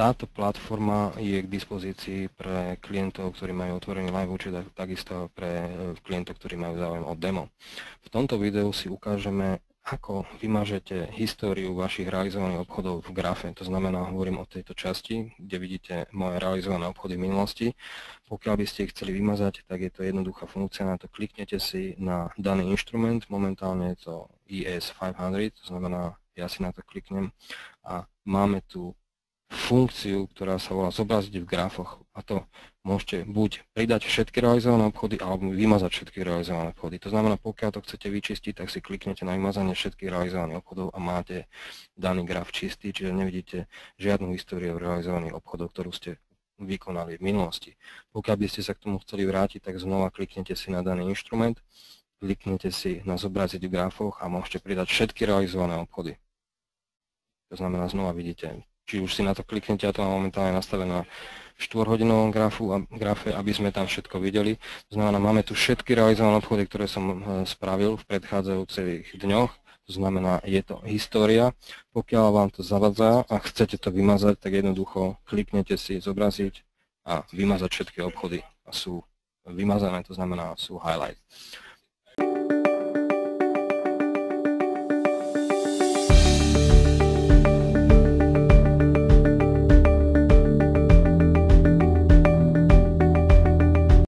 Táto platforma je k dispozícii pre klientov, ktorí majú otvorený live účet, a takisto pre klientov, ktorí majú záujem o demo. V tomto videu si ukážeme, ako vymažete históriu vašich realizovaných obchodov v grafe. To znamená, hovorím o tejto časti, kde vidíte moje realizované obchody v minulosti. Pokiaľ by ste ich chceli vymazať, tak je to jednoduchá funkcia. Na to kliknete si na daný inštrument, momentálne je to ES500, to znamená, ja si na to kliknem a máme tu funkciu, ktorá sa volá zobraziť v grafoch, a to môžete buď pridať všetky realizované obchody alebo vymazať všetky realizované obchody. To znamená, pokiaľ to chcete vyčistiť, tak si kliknete na vymazanie všetkých realizovaných obchodov a máte daný graf čistý, čiže nevidíte žiadnu históriu realizovaných obchodov, ktorú ste vykonali v minulosti. Pokiaľ by ste sa k tomu chceli vrátiť, tak znova kliknete si na daný inštrument, kliknete si na zobraziť v grafoch a môžete pridať všetky realizované obchody. To znamená, znova vidíte, či už si na to kliknete, a to mám momentálne nastavené na 4-hodinovom grafe, aby sme tam všetko videli. To znamená, máme tu všetky realizované obchody, ktoré som spravil v predchádzajúcich dňoch. To znamená, je to história. Pokiaľ vám to zavadzá a chcete to vymazať, tak jednoducho kliknete si zobraziť a vymazať všetky obchody a sú vymazané, to znamená, sú highlight.